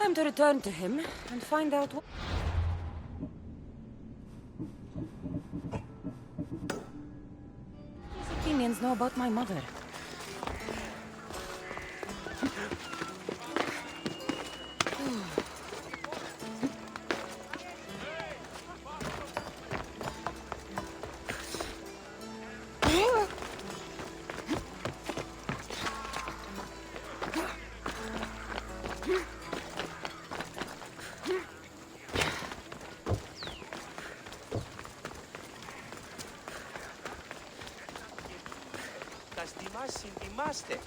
Time to return to him and find out what... These Athenians know about my mother. Συντιμάστε.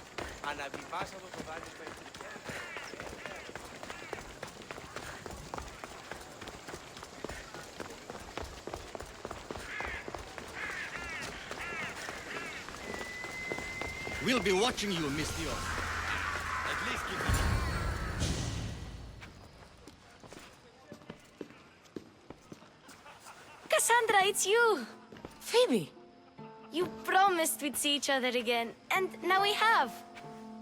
Αναβιβάσαμε το δάνειο στο We'll be watching you, Miss Dios. At least give me... Cassandra, it's you! Phoebe! You promised we'd see each other again, and now we have.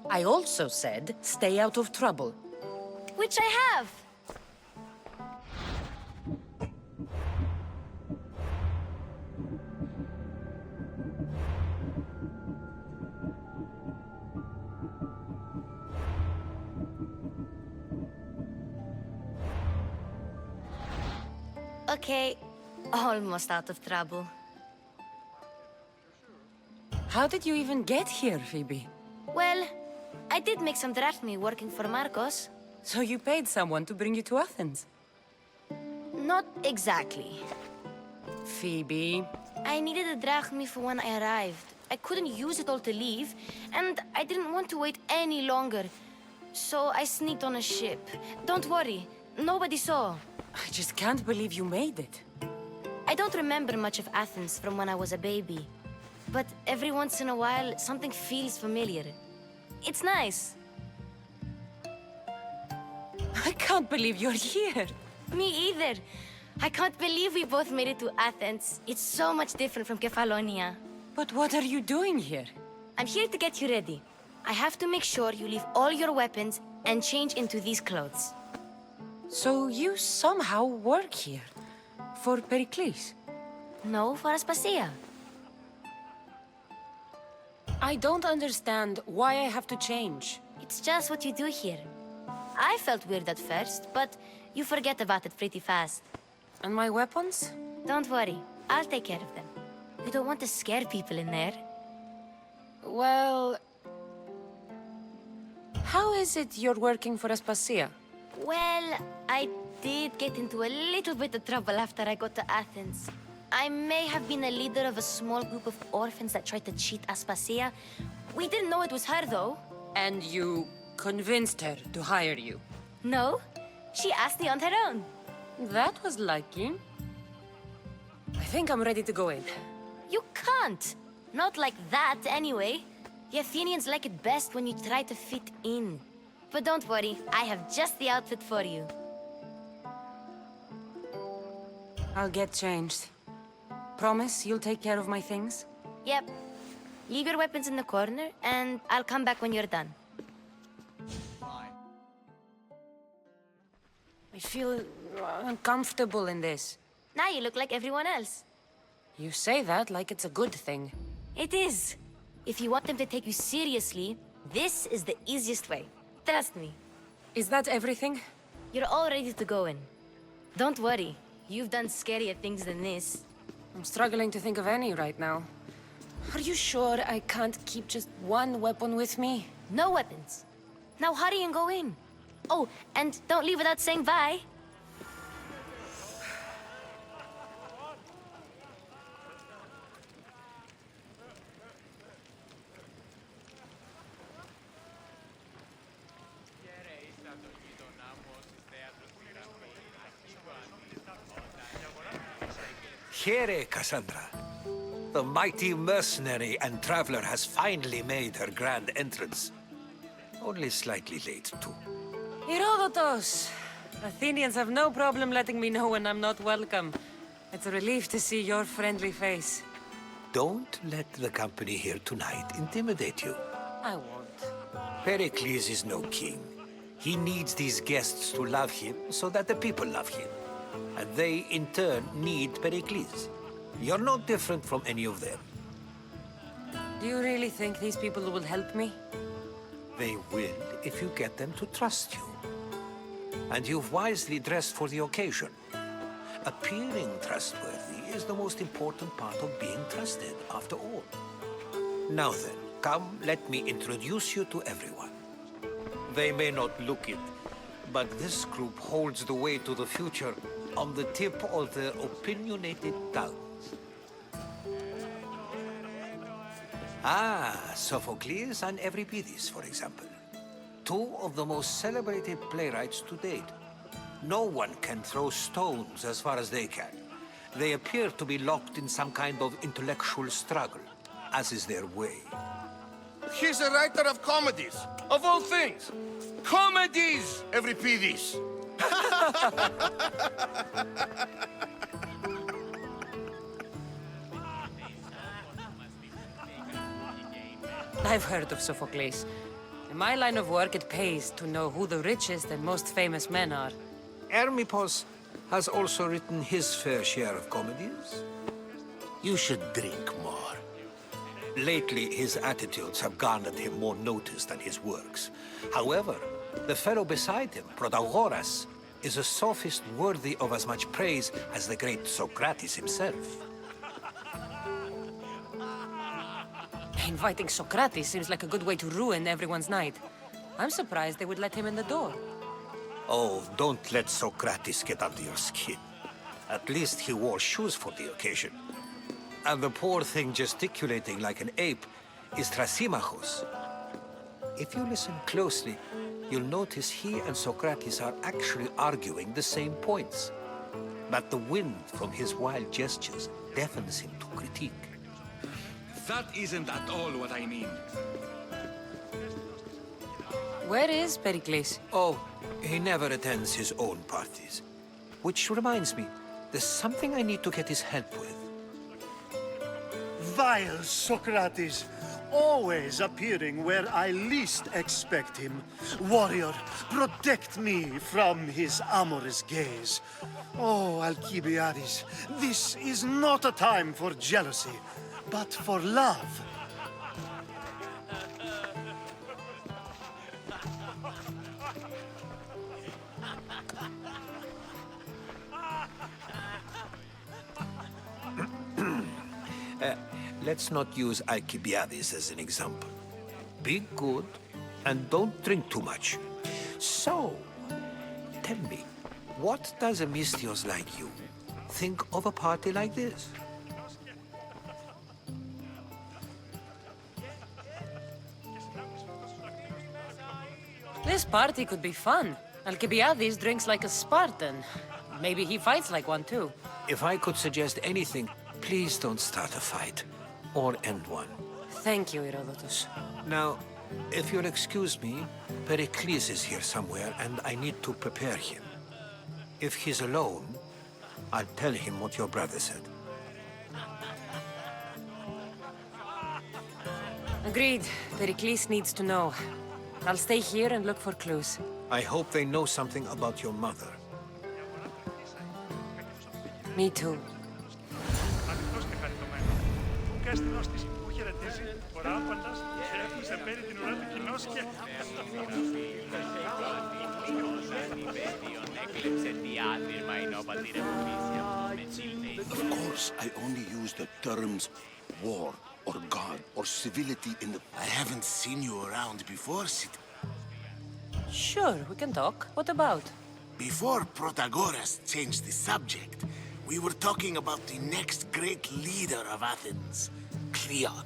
I also said, stay out of trouble. Which I have. Okay, almost out of trouble. How did you even get here, Phoebe? Well, I did make some drachmi working for Marcos. So you paid someone to bring you to Athens? Not exactly. Phoebe... I needed a drachmi for when I arrived. I couldn't use it all to leave, and I didn't want to wait any longer. So I sneaked on a ship. Don't worry, nobody saw. I just can't believe you made it. I don't remember much of Athens from when I was a baby. But every once in a while, something feels familiar. It's nice. I can't believe you're here. Me either. I can't believe we both made it to Athens. It's so much different from Kefalonia. But what are you doing here? I'm here to get you ready. I have to make sure you leave all your weapons and change into these clothes. So you somehow work here? For Pericles? No, for Aspasia. I don't understand why I have to change. It's just what you do here. I felt weird at first, but you forget about it pretty fast. And my weapons? Don't worry, I'll take care of them. You don't want to scare people in there. Well... How is it you're working for Aspasia? Well, I did get into a little bit of trouble after I got to Athens. I may have been a leader of a small group of orphans that tried to cheat Aspasia. We didn't know it was her, though. And you convinced her to hire you? No, she asked me on her own. That was lucky. I think I'm ready to go in. You can't. Not like that, anyway. The Athenians like it best when you try to fit in. But don't worry, I have just the outfit for you. I'll get changed. Promise you'll take care of my things? Yep. Leave your weapons in the corner, and I'll come back when you're done. I feel uncomfortable in this. Now you look like everyone else. You say that like it's a good thing. It is. If you want them to take you seriously, this is the easiest way. Trust me. Is that everything? You're all ready to go in. Don't worry. You've done scarier things than this. I'm struggling to think of any right now. Are you sure I can't keep just one weapon with me? No weapons. Now hurry and go in. Oh, and don't leave without saying bye. Here, Cassandra. The mighty mercenary and traveler has finally made her grand entrance. Only slightly late, too. Herodotos! Athenians have no problem letting me know when I'm not welcome. It's a relief to see your friendly face. Don't let the company here tonight intimidate you. I won't. Pericles is no king. He needs these guests to love him so that the people love him. And they, in turn, need Pericles. You're no different from any of them. Do you really think these people will help me? They will if you get them to trust you. And you've wisely dressed for the occasion. Appearing trustworthy is the most important part of being trusted, after all. Now then, come, let me introduce you to everyone. They may not look it, but this group holds the way to the future on the tip of their opinionated tongues. Ah, Sophocles and Euripides, for example. Two of the most celebrated playwrights to date. No one can throw stones as far as they can. They appear to be locked in some kind of intellectual struggle, as is their way. He's a writer of comedies, of all things. Comedies, Euripides. I've heard of Sophocles. In my line of work, it pays to know who the richest and most famous men are. Hermippos has also written his fair share of comedies. You should drink more. Lately, his attitudes have garnered him more notice than his works. However, the fellow beside him, Protagoras, is a sophist worthy of as much praise as the great Socrates himself. Inviting Socrates seems like a good way to ruin everyone's night. I'm surprised they would let him in the door. Oh, don't let Socrates get under your skin. At least he wore shoes for the occasion. And the poor thing gesticulating like an ape is Thrasymachos. If you listen closely, you'll notice he and Socrates are actually arguing the same points. But the wind from his wild gestures deafens him to critique. That isn't at all what I mean. Where is Pericles? Oh, he never attends his own parties. Which reminds me, there's something I need to get his help with. Vile Socrates, always appearing where I least expect him. Warrior, protect me from his amorous gaze. Oh, Alcibiades, this is not a time for jealousy, but for love. Let's not use Alcibiades as an example. Be good, and don't drink too much. So, tell me, what does a Mystios like you think of a party like this? This party could be fun. Alcibiades drinks like a Spartan. Maybe he fights like one too. If I could suggest anything, please don't start a fight. Or end one. Thank you, Herodotus. Now, if you'll excuse me, Pericles is here somewhere, and I need to prepare him. If he's alone, I'll tell him what your brother said. Agreed. Pericles needs to know. I'll stay here and look for clues. I hope they know something about your mother. Me too. Of course, I only use the terms war or god or civility in the... I haven't seen you around before, Sid. Sure, we can talk. What about? Before Protagoras changed the subject, we were talking about the next great leader of Athens, Cleon.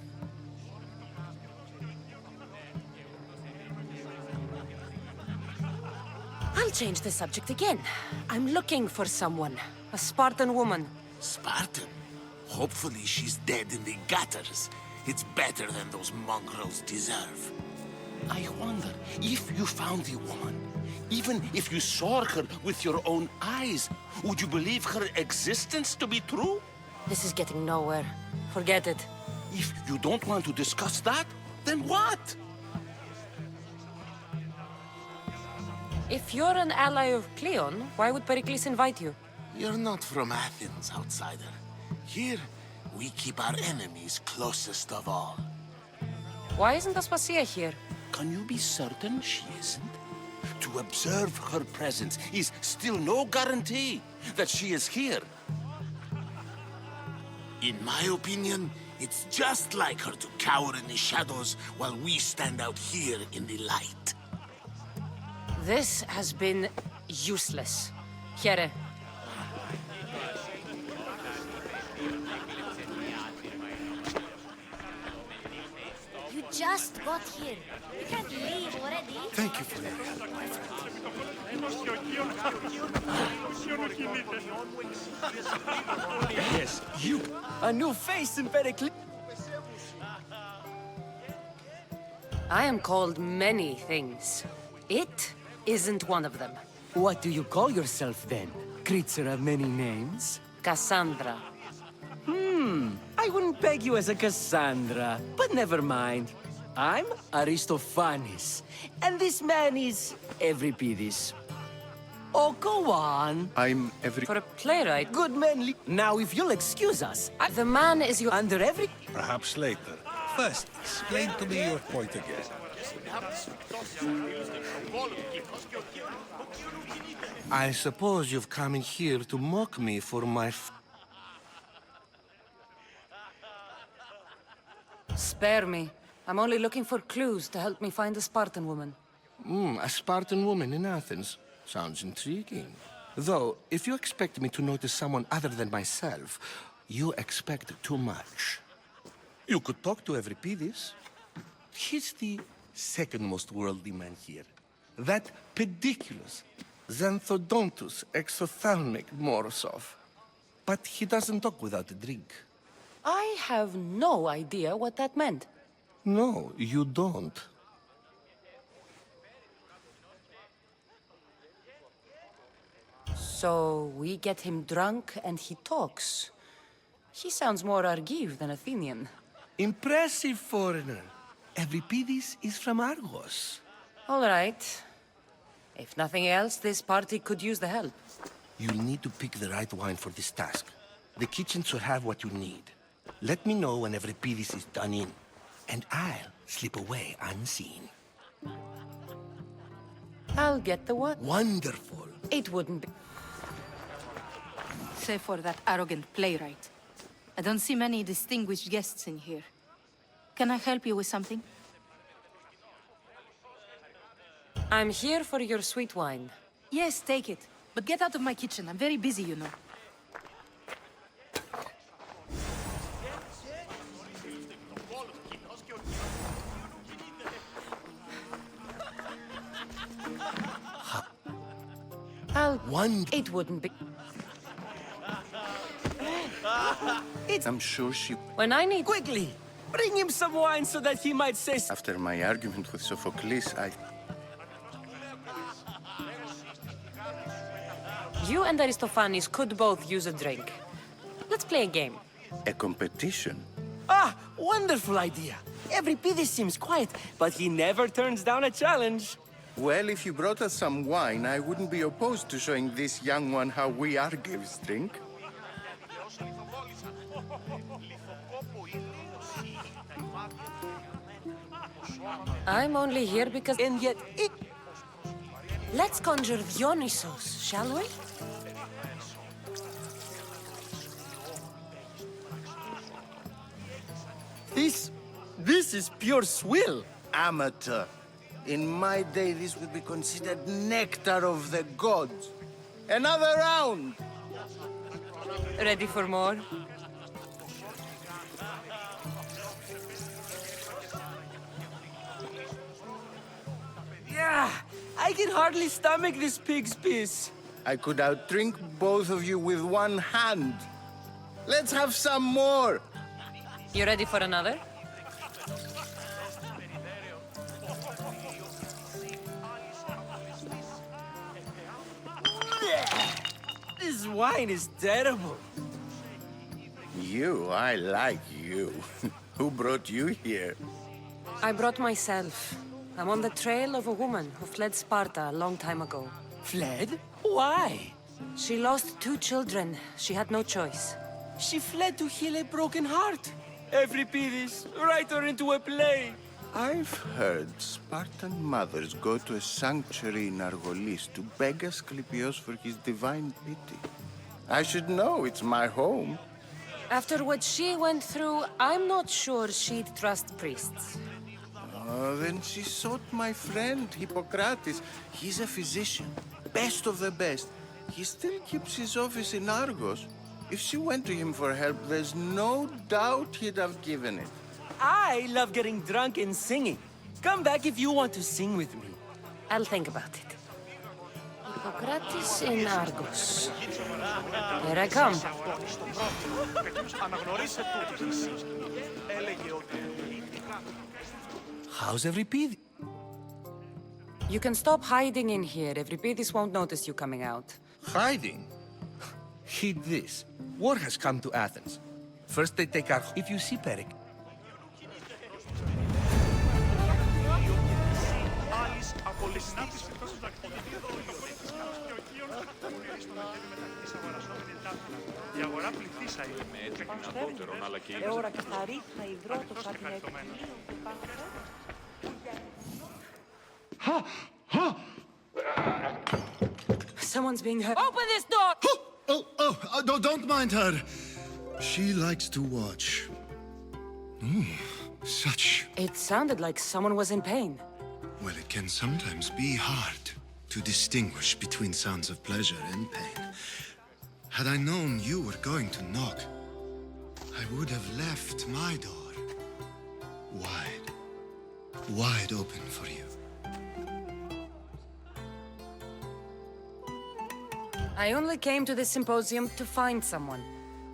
I'll change the subject again. I'm looking for someone. A Spartan woman. Spartan? Hopefully she's dead in the gutters. It's better than those mongrels deserve. I wonder, if you found the woman, even if you saw her with your own eyes, would you believe her existence to be true? This is getting nowhere. Forget it. If you don't want to discuss that, then what? If you're an ally of Cleon, why would Pericles invite you? You're not from Athens, outsider. Here, we keep our enemies closest of all. Why isn't Aspasia here? Can you be certain she isn't? To observe her presence is still no guarantee that she is here. In my opinion, it's just like her to cower in the shadows while we stand out here in the light. This has been useless. Here. You just got here. You can't leave already. Thank you for your help, my friend. Yes, you. A new face in Pericles. I am called many things. It isn't one of them. What do you call yourself then? Creature of many names? Cassandra. I wouldn't peg you as a Cassandra, but never mind. I'm Aristophanes, and this man is Euripides. Oh, go on. I'm For a playwright, Good man. Now, if you'll excuse us, the man is your... under every... Perhaps later. First, explain to me your point again. I suppose you've come in here to mock me for my Spare me. I'm only looking for clues to help me find a Spartan woman. A Spartan woman in Athens. Sounds intriguing. Though, if you expect me to notice someone other than myself, you expect too much. You could talk to Euripides. He's the second most worldly man here. That pediculous, xanthodontus exophthalmic Morosov. But he doesn't talk without a drink. I have no idea what that meant. No, you don't. So we get him drunk and he talks. He sounds more Argive than Athenian. Impressive foreigner. Euripides is from Argos. All right. If nothing else, this party could use the help. You'll need to pick the right wine for this task. The kitchen should have what you need. Let me know when Euripides is done in, and I'll slip away unseen. I'll get the what? Wonderful. It wouldn't be... Save for that arrogant playwright. I don't see many distinguished guests in here. Can I help you with something? I'm here for your sweet wine. Yes, take it. But get out of my kitchen. I'm very busy, you know. It wouldn't be... I'm sure she... When I need... Quickly! Bring him some wine so that he might say... After my argument with Sophocles, You and Aristophanes could both use a drink. Let's play a game. A competition? Ah, wonderful idea. Euripides seems quiet, but he never turns down a challenge. Well, if you brought us some wine, I wouldn't be opposed to showing this young one how we Argives drink. I'm only here because... And yet it... Let's conjure Dionysos, shall we? This is pure swill. Amateur. In my day, this would be considered nectar of the gods. Another round! Ready for more? Yeah, I can hardly stomach this pig's piss. I could outdrink both of you with one hand. Let's have some more! You ready for another? This wine is terrible. I like you. Who brought you here? I brought myself. I'm on the trail of a woman who fled Sparta a long time ago. Fled? Why? She lost 2 children. She had no choice. She fled to heal a broken heart. Euripides, write her into a play. I've heard Spartan mothers go to a sanctuary in Argolis to beg Asclepios for his divine pity. I should know, it's my home. After what she went through, I'm not sure she'd trust priests. Oh, then she sought my friend, Hippocrates. He's a physician, best of the best. He still keeps his office in Argos. If she went to him for help, there's no doubt he'd have given it. I love getting drunk and singing. Come back if you want to sing with me. I'll think about it. Hippocrates in Argos. Here I come. How's Euripides? You can stop hiding in here. Euripides won't notice you coming out. Hiding? Heed this. War has come to Athens. First they take our... If you see Peric, Someone's being hurt. Open this door! Don't mind her. She likes to watch. Such... It sounded like someone was in pain. Well, it can sometimes be hard to distinguish between sounds of pleasure and pain. Had I known you were going to knock, I would have left my door wide open for you. I only came to this symposium to find someone.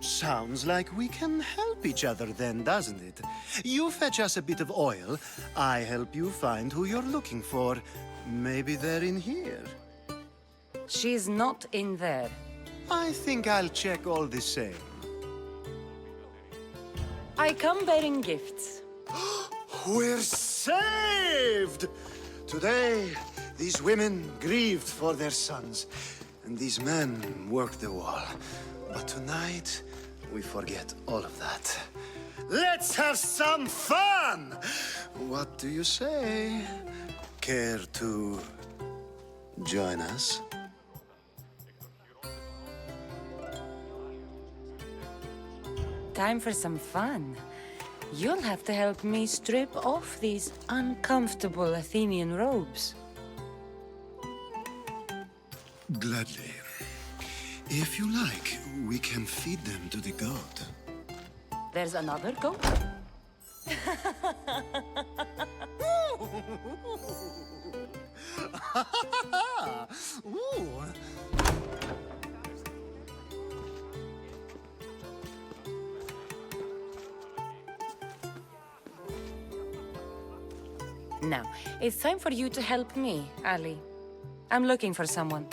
Sounds like we can help each other then, doesn't it? You fetch us a bit of oil, I help you find who you're looking for. Maybe they're in here. She's not in there. I think I'll check all the same. I come bearing gifts. We're saved! Today, these women grieved for their sons, and these men worked the wall. But tonight, we forget all of that. Let's have some fun! What do you say? Care to join us? Time for some fun. You'll have to help me strip off these uncomfortable Athenian robes. Gladly. If you like, we can feed them to the goat. There's another goat? Ooh. Now, it's time for you to help me, Ali. I'm looking for someone.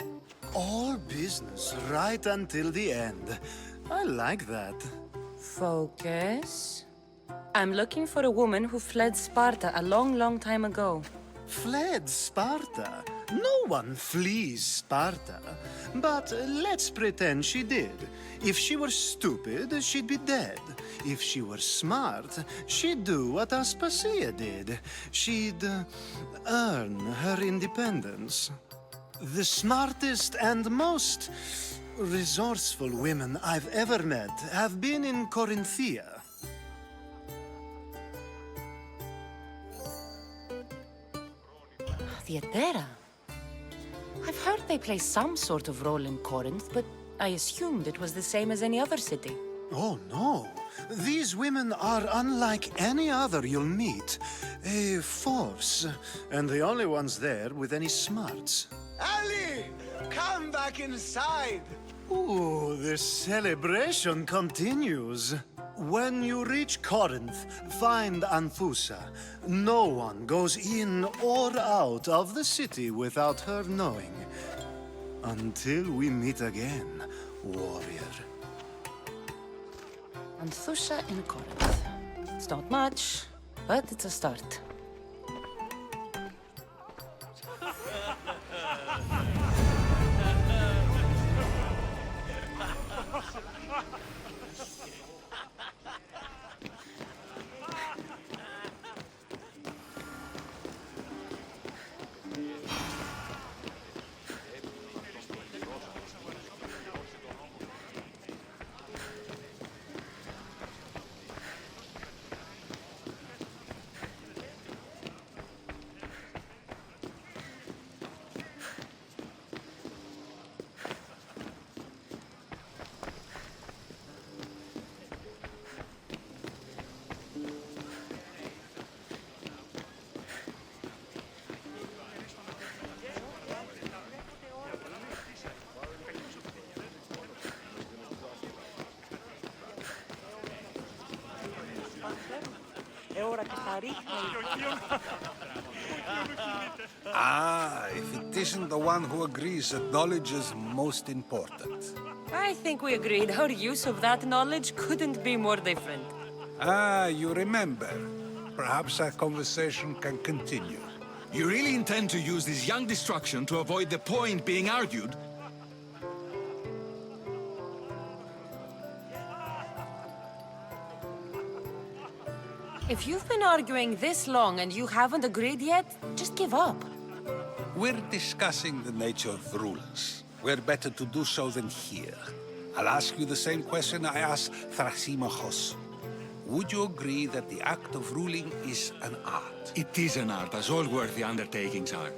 All business right until the end. I like that. Focus. I'm looking for a woman who fled Sparta a long time ago. Fled Sparta? No one flees Sparta. But let's pretend she did. If she were stupid, she'd be dead. If she were smart, she'd do what Aspasia did. She'd earn her independence. The smartest and most resourceful women I've ever met have been in Corinthia. Theatera. I've heard they play some sort of role in Corinth, but I assumed it was the same as any other city. Oh, no. These women are unlike any other you'll meet. A force, and the only ones there with any smarts. Ali! Come back inside! Ooh, the celebration continues. When you reach Corinth, find Anthusa. No one goes in or out of the city without her knowing. Until we meet again, warrior. Anthusa in Corinth. It's not much, but it's a start. If it isn't the one who agrees that knowledge is most important. I think we agreed our use of that knowledge couldn't be more different. You remember. Perhaps our conversation can continue. You really intend to use this young destruction to avoid the point being argued? If you've been arguing this long and you haven't agreed yet, just give up. We're discussing the nature of rulers. Where better to do so than here? I'll ask you the same question I asked Thrasimachos. Would you agree that the act of ruling is an art? It is an art, as all worthy undertakings are.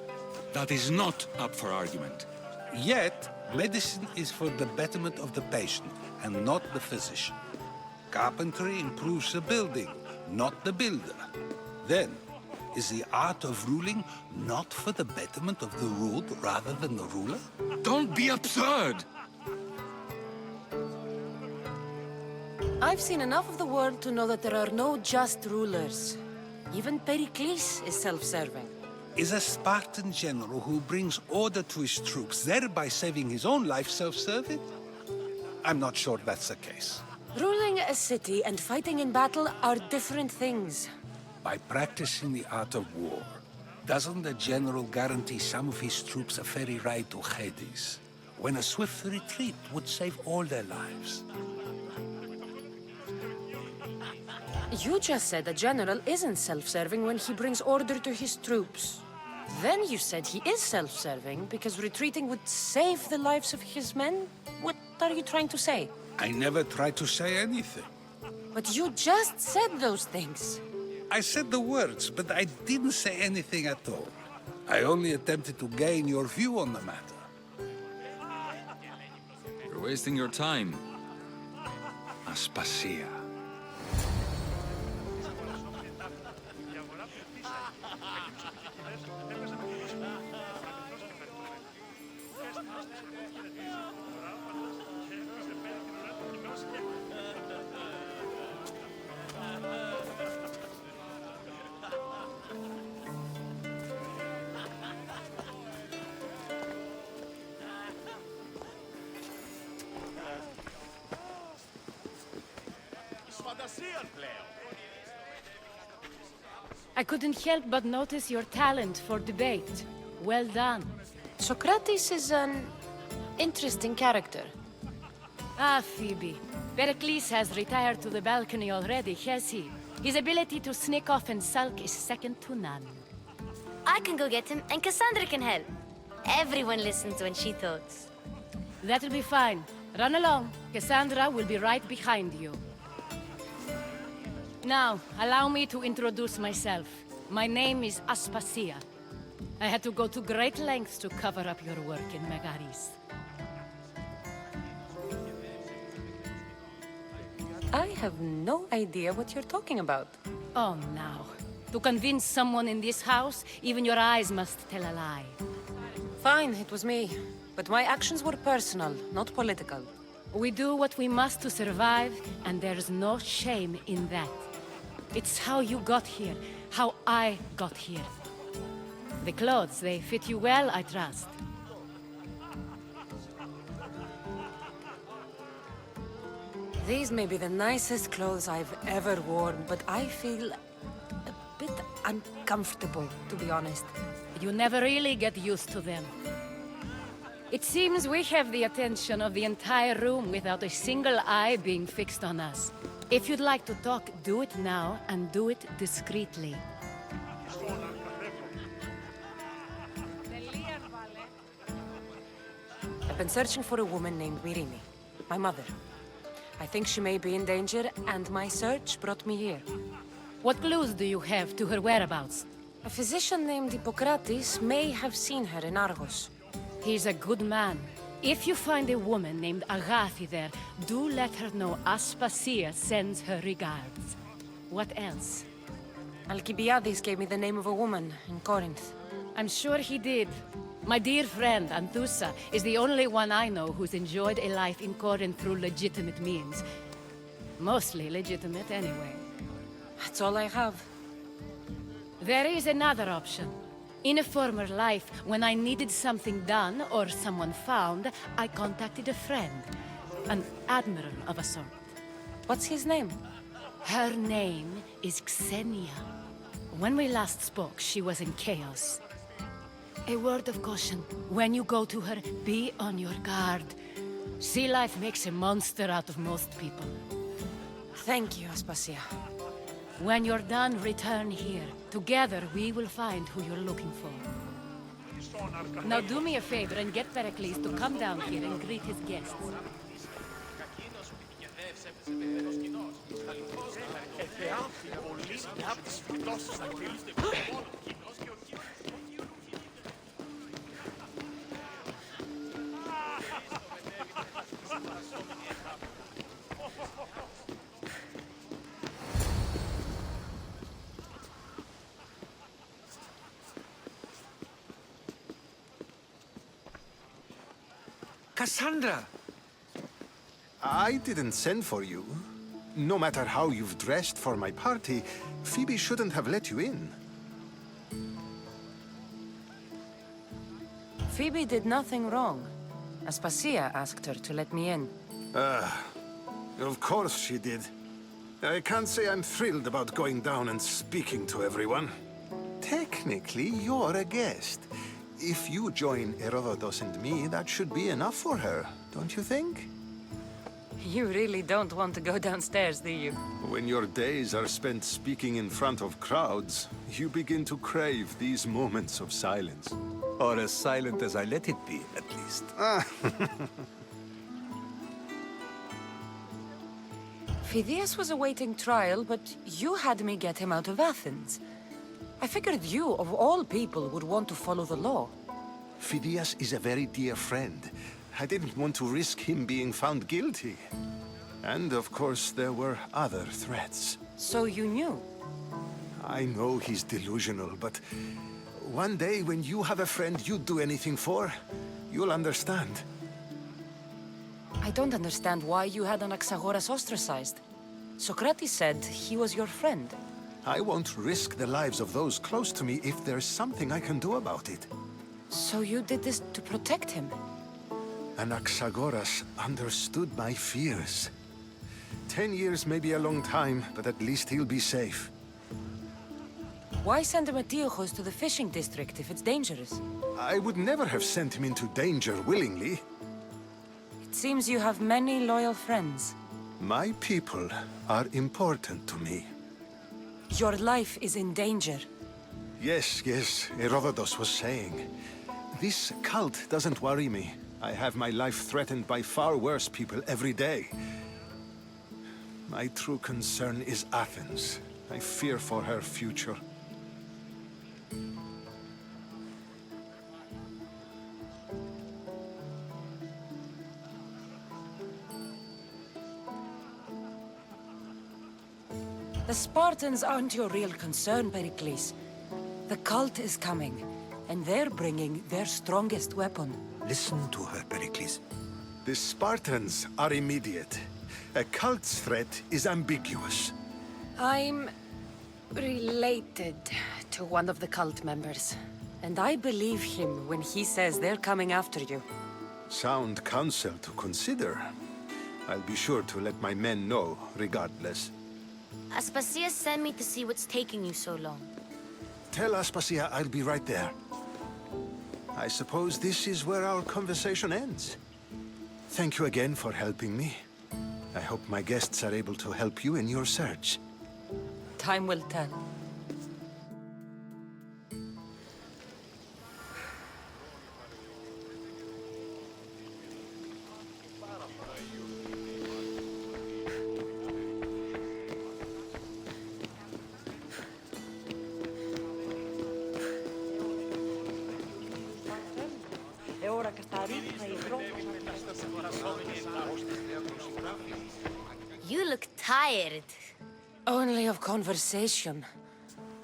That is not up for argument. Yet, medicine is for the betterment of the patient, and not the physician. Carpentry improves the building, not the builder. Then, is the art of ruling not for the betterment of the ruled rather than the ruler? Don't be absurd! I've seen enough of the world to know that there are no just rulers. Even Pericles is self-serving. Is a Spartan general who brings order to his troops, thereby saving his own life, self-serving? I'm not sure that's the case. Ruling a city and fighting in battle are different things. By practicing the art of war, doesn't the general guarantee some of his troops a ferry ride to Hades, when a swift retreat would save all their lives? You just said a general isn't self-serving when he brings order to his troops. Then you said he is self-serving because retreating would save the lives of his men? What are you trying to say? I never tried to say anything. But you just said those things. I said the words, but I didn't say anything at all. I only attempted to gain your view on the matter. You're wasting your time. Aspasia. I couldn't help but notice your talent for debate. Well done. Socrates is an interesting character. Ah, Phoebe. Pericles has retired to the balcony already, has he? His ability to sneak off and sulk is second to none. I can go get him, and Cassandra can help. Everyone listens when she talks. That'll be fine. Run along. Cassandra will be right behind you. Now, allow me to introduce myself. My name is Aspasia. I had to go to great lengths to cover up your work in Megaris. I have no idea what you're talking about. Oh, now. To convince someone in this house, even your eyes must tell a lie. Fine, it was me. But my actions were personal, not political. We do what we must to survive, and there's no shame in that. It's how you got here, how I got here. The clothes, they fit you well, I trust. These may be the nicest clothes I've ever worn, but I feel a bit uncomfortable, to be honest. You never really get used to them. It seems we have the attention of the entire room without a single eye being fixed on us. If you'd like to talk, do it now, and do it discreetly. I've been searching for a woman named Myrine, my mother. I think she may be in danger, and my search brought me here. What clues do you have to her whereabouts? A physician named Hippocrates may have seen her in Argos. He's a good man. If you find a woman named Agathi there, do let her know Aspasia sends her regards. What else? Alcibiades gave me the name of a woman in Corinth. I'm sure he did. My dear friend, Anthusa, is the only one I know who's enjoyed a life in Corinth through legitimate means. Mostly legitimate, anyway. That's all I have. There is another option. In a former life, when I needed something done or someone found, I contacted a friend. An admiral of a sort. What's his name? Her name is Xenia. When we last spoke, she was in chaos. A word of caution. When you go to her, be on your guard. Sea life makes a monster out of most people. Thank you, Aspasia. When you're done, return here. Together, we will find who you're looking for. Now do me a favor and get Pericles to come down here and greet his guests. Cassandra! I didn't send for you. No matter how you've dressed for my party, Phoebe shouldn't have let you in. Phoebe did nothing wrong. Aspasia asked her to let me in. Of course she did. I can't say I'm thrilled about going down and speaking to everyone. Technically, you're a guest. If you join Herodotus and me, that should be enough for her, don't you think? You really don't want to go downstairs, do you? When your days are spent speaking in front of crowds, you begin to crave these moments of silence. Or as silent as I let it be, at least. Phidias was awaiting trial, but you had me get him out of Athens. I figured you, of all people, would want to follow the law. Phidias is a very dear friend. I didn't want to risk him being found guilty. And of course, there were other threats. So you knew? I know he's delusional, but one day when you have a friend you'd do anything for, you'll understand. I don't understand why you had Anaxagoras ostracized. Socrates said he was your friend. I won't risk the lives of those close to me if there's something I can do about it. So you did this to protect him? Anaxagoras understood my fears. 10 years may be a long time, but at least he'll be safe. Why send Emetiochos to the fishing district if it's dangerous? I would never have sent him into danger willingly. It seems you have many loyal friends. My people are important to me. Your life is in danger. Yes, Herodotus was saying. This cult doesn't worry me. I have my life threatened by far worse people every day. My true concern is Athens. I fear for her future. The Spartans aren't your real concern, Pericles. The cult is coming, and they're bringing their strongest weapon. Listen to her, Pericles. The Spartans are immediate. A cult's threat is ambiguous. I'm related to one of the cult members, and I believe him when he says they're coming after you. Sound counsel to consider. I'll be sure to let my men know, regardless. Aspasia sent me to see what's taking you so long. Tell Aspasia I'll be right there. I suppose this is where our conversation ends. Thank you again for helping me. I hope my guests are able to help you in your search. Time will tell. You look tired. Only of conversation.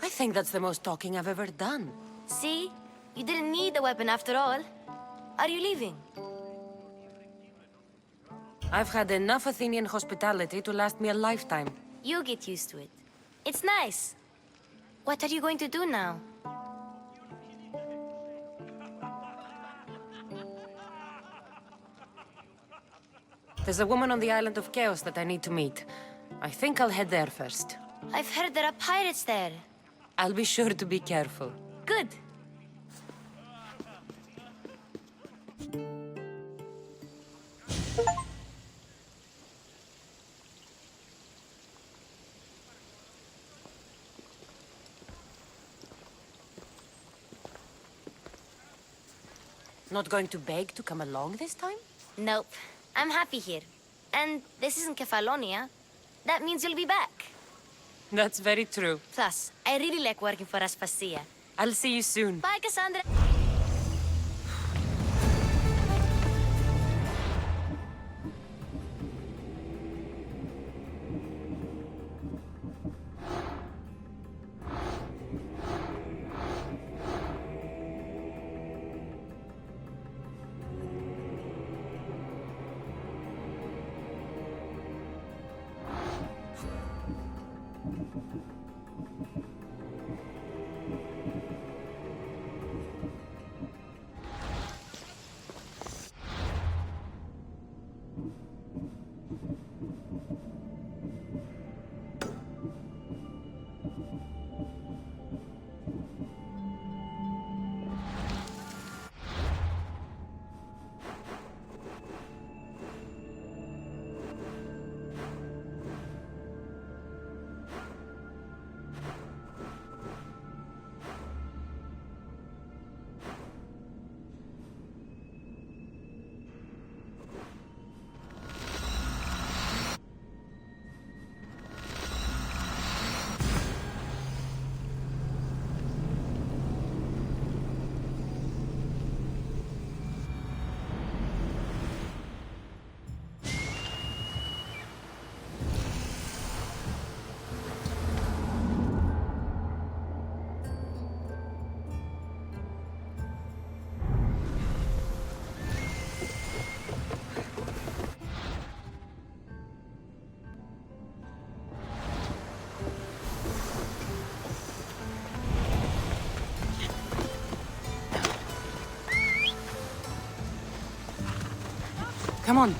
I think that's the most talking I've ever done. See? You didn't need a weapon after all. Are you leaving? I've had enough Athenian hospitality to last me a lifetime. You get used to it. It's nice. What are you going to do now? There's a woman on the island of Chaos that I need to meet. I think I'll head there first. I've heard there are pirates there. I'll be sure to be careful. Good. Not going to beg to come along this time? Nope. I'm happy here. And this isn't Kefalonia. That means you'll be back. That's very true. Plus, I really like working for Aspasia. I'll see you soon. Bye, Cassandra. Come on.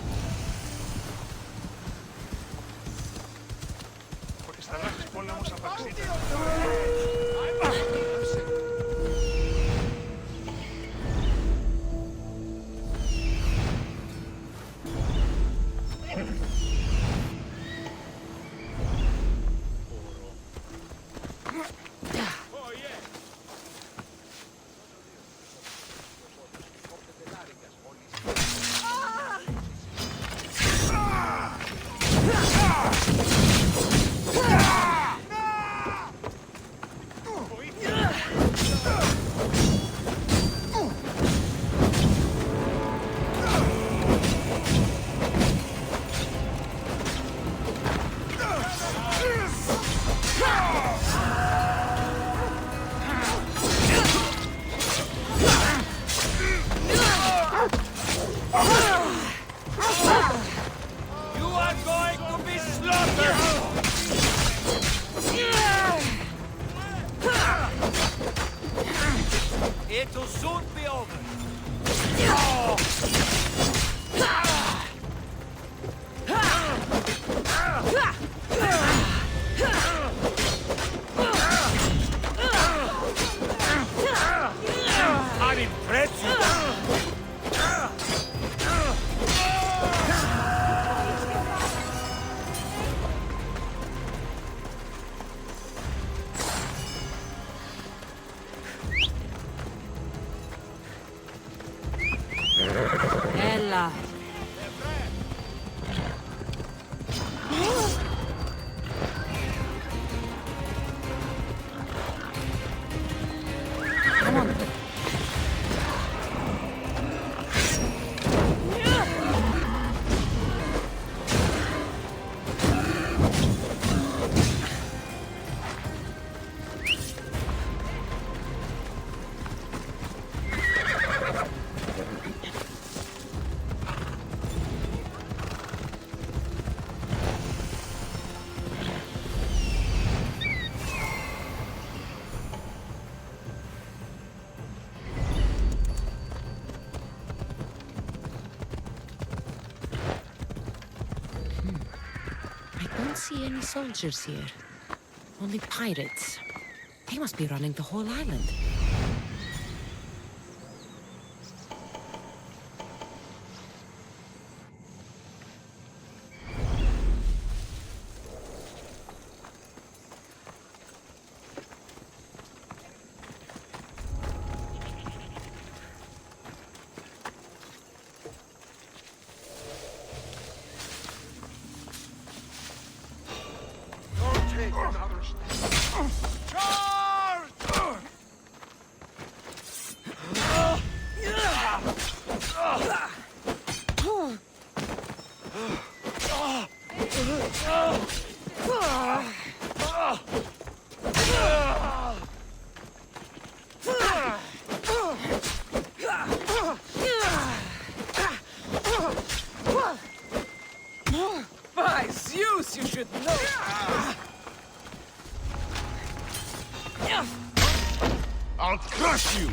It'll soon be over. I'm impressed. Ella. Come on. Don't see any soldiers here. Only pirates. They must be running the whole island. By Zeus, you should know! I'll crush you!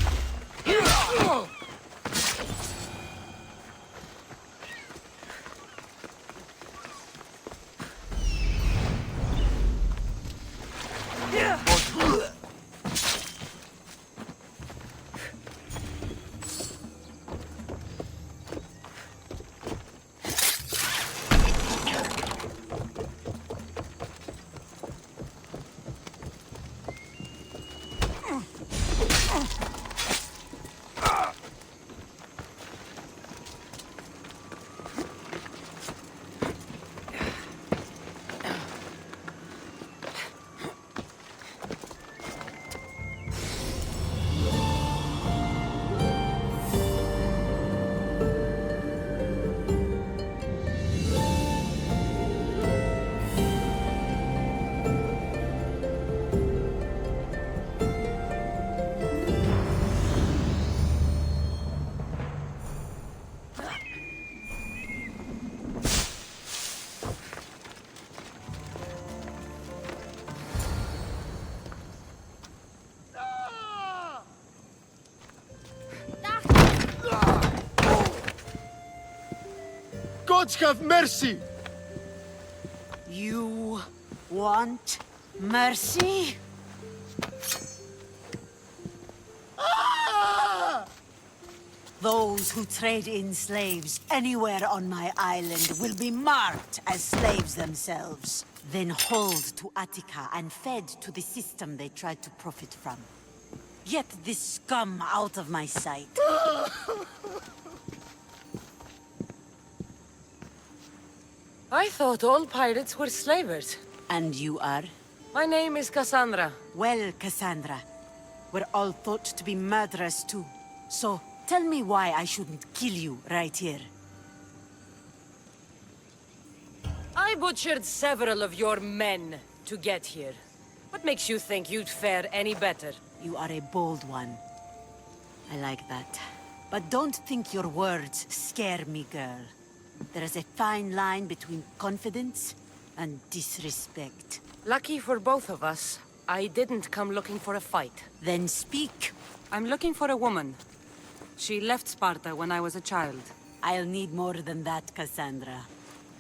Gods have mercy! You want mercy? Those who trade in slaves anywhere on my island will be marked as slaves themselves, then hauled to Attica and fed to the system they tried to profit from. Get this scum out of my sight. I thought all pirates were slavers. And you are? My name is Cassandra. Well, Cassandra, we're all thought to be murderers too. So, tell me why I shouldn't kill you right here. I butchered several of your men to get here. What makes you think you'd fare any better? You are a bold one. I like that. But don't think your words scare me, girl. There is a fine line between confidence and disrespect. Lucky for both of us, I didn't come looking for a fight. Then speak. I'm looking for a woman. She left Sparta when I was a child. I'll need more than that, Cassandra.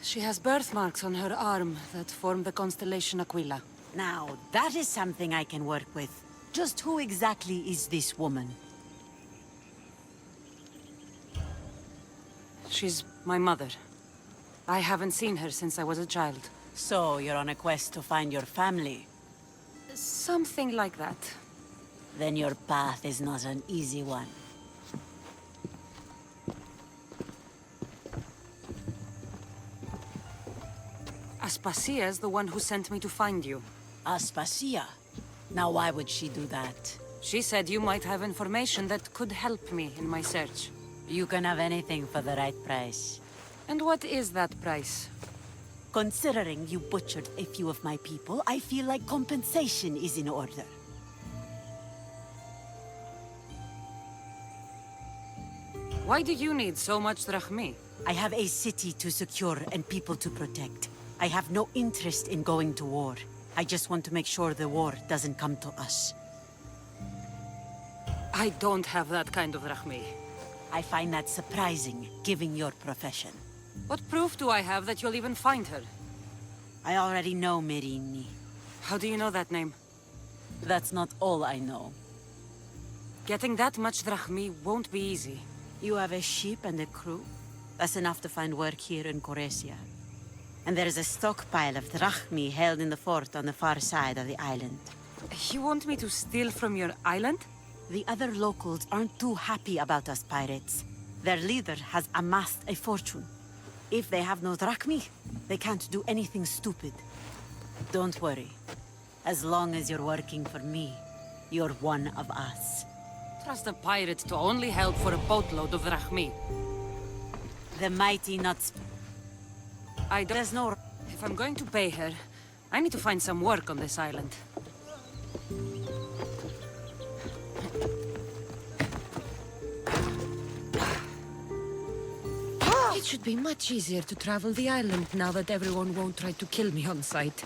She has birthmarks on her arm that form the constellation Aquila. Now, that is something I can work with. Just who exactly is this woman? She's my mother. I haven't seen her since I was a child. So, you're on a quest to find your family? Something like that. Then your path is not an easy one. Aspasia's the one who sent me to find you. Aspasia? Now why would she do that? She said you might have information that could help me in my search. You can have anything for the right price. And what is that price? Considering you butchered a few of my people, I feel like compensation is in order. Why do you need so much drachmi? I have a city to secure and people to protect. I have no interest in going to war. I just want to make sure the war doesn't come to us. I don't have that kind of drachmi. I find that surprising, given your profession. What proof do I have that you'll even find her? I already know Merini. How do you know that name? That's not all I know. Getting that much drachmi won't be easy. You have a ship and a crew? That's enough to find work here in Koresia. And there's a stockpile of drachmi held in the fort on the far side of the island. You want me to steal from your island? The other locals aren't too happy about us pirates. Their leader has amassed a fortune. If they have no drachmi, they can't do anything stupid. Don't worry. As long as you're working for me, you're one of us. Trust a pirate to only help for a boatload of drachmi. The mighty nuts. There's no... If I'm going to pay her, I need to find some work on this island. It should be much easier to travel the island now that everyone won't try to kill me on sight.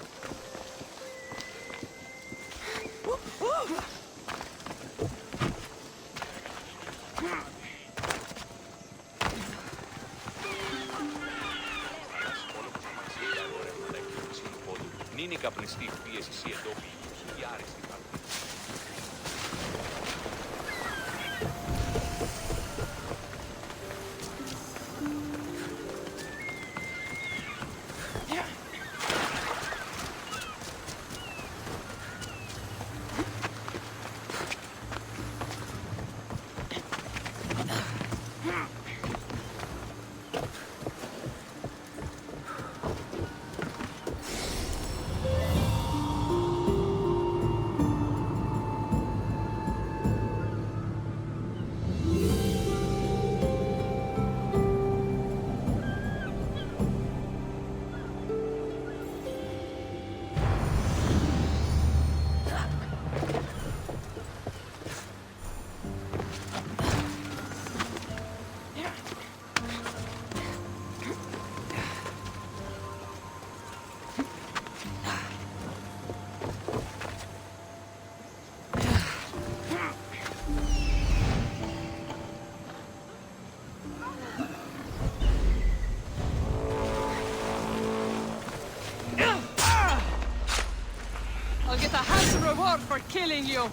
I'll get a handsome reward for killing you.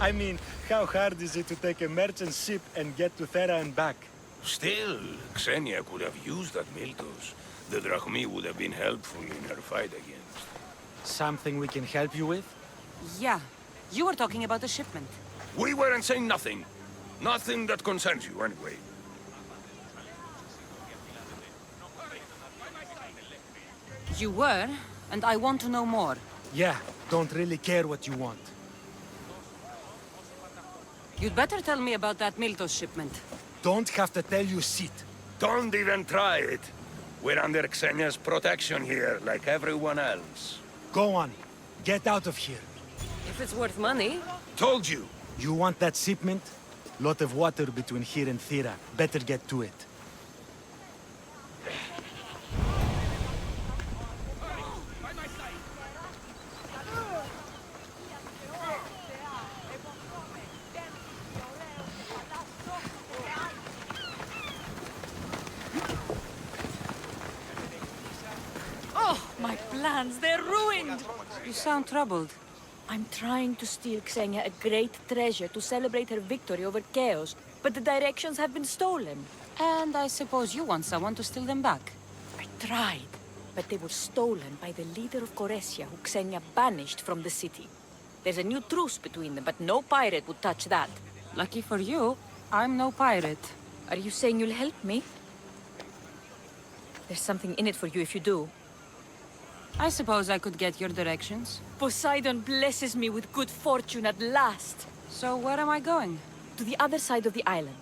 I mean, how hard is it to take a merchant ship and get to Thera and back? Still, Xenia could have used that Miltos. The drachmi would have been helpful in her fight against. Something we can help you with? Yeah, you were talking about a shipment. We weren't saying nothing. Nothing that concerns you, anyway. You were, and I want to know more. Yeah, don't really care what you want. You'd better tell me about that Miltos shipment. Don't have to tell you shit. Don't even try it. We're under Xenia's protection here, like everyone else. Go on. Get out of here. If it's worth money. Told you. You want that shipment? Lot of water between here and Thera. Better get to it. My plans, they're ruined! You sound troubled. I'm trying to steal Xenia a great treasure to celebrate her victory over Chaos, but the directions have been stolen. And I suppose you want someone to steal them back. I tried, but they were stolen by the leader of Goresia, who Xenia banished from the city. There's a new truce between them, but no pirate would touch that. Lucky for you, I'm no pirate. Are you saying you'll help me? There's something in it for you if you do. I suppose I could get your directions. Poseidon blesses me with good fortune at last. So where am I going? To the other side of the island.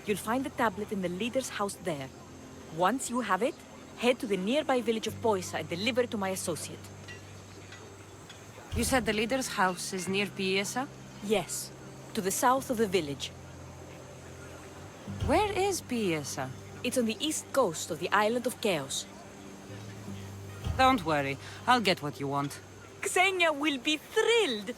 You'll find the tablet in the leader's house there. Once you have it, head to the nearby village of Poisa and deliver it to my associate. You said the leader's house is near Piesa? Yes, to the south of the village. Where is Piesa? It's on the east coast of the island of Chaos. Don't worry, I'll get what you want. Xenia will be thrilled!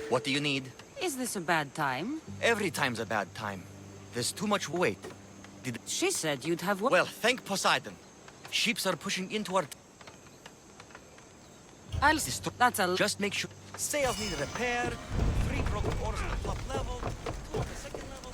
What do you need? Is this a bad time? Every time's a bad time. There's too much weight. She said you'd have... Well, thank Poseidon. Ships are pushing into our... That's a... Just make sure... Sails need repair. 3 broken oars on the top level. 2 on the second level.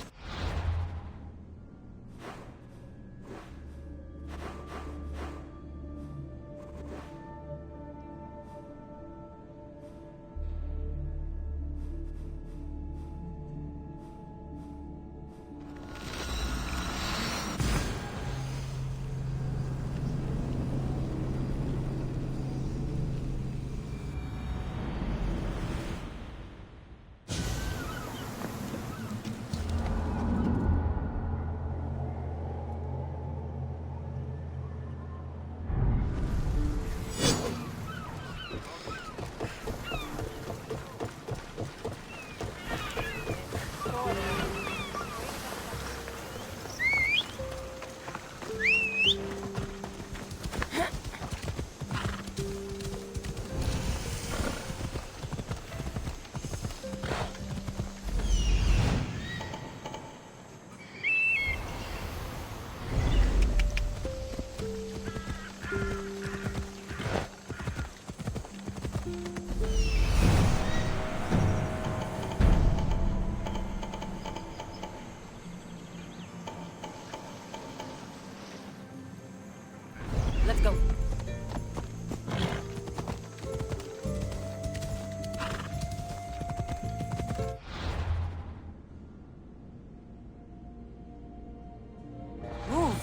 Let's go. Move!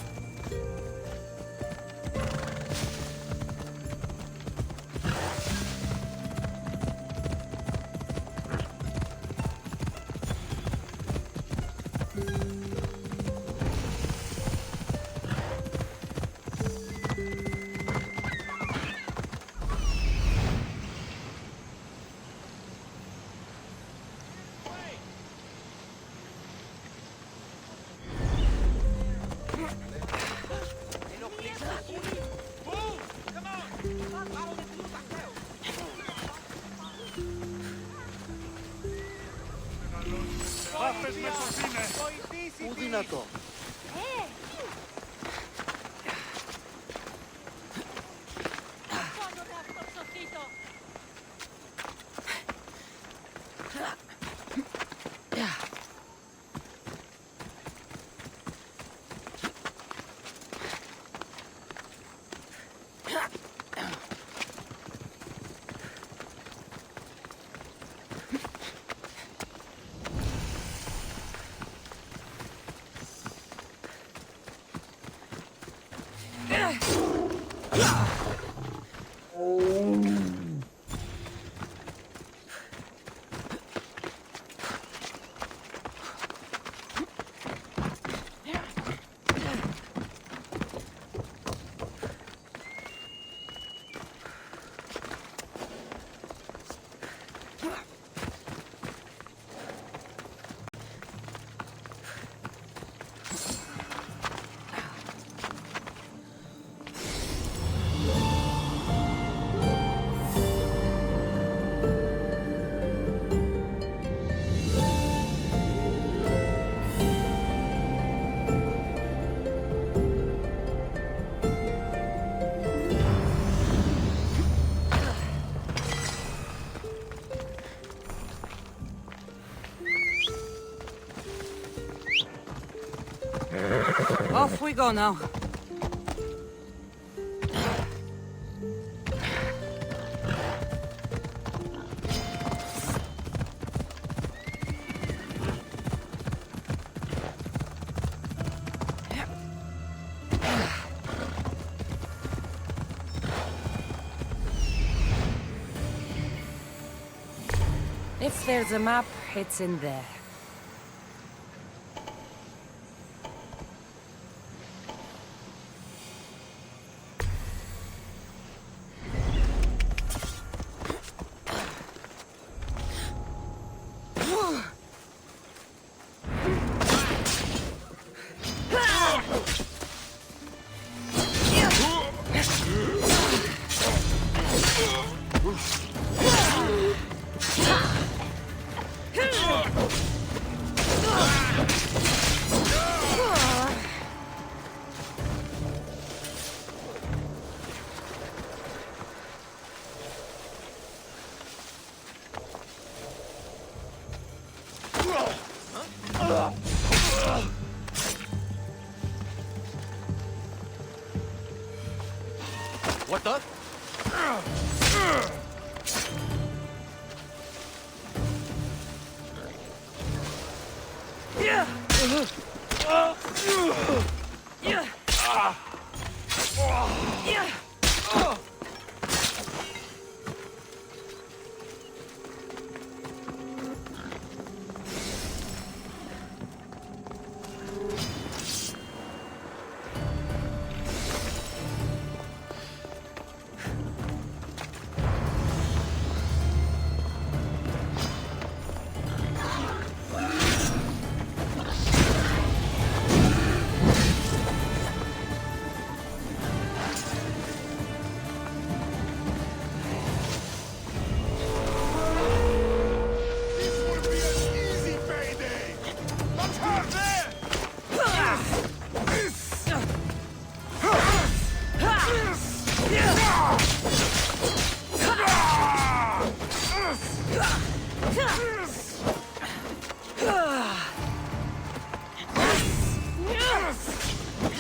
Πού δυνατό. go now. If there's a map, it's in there. What the?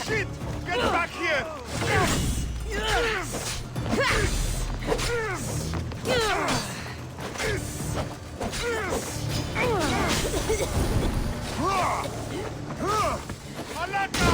Shit! Get back here! Alaka!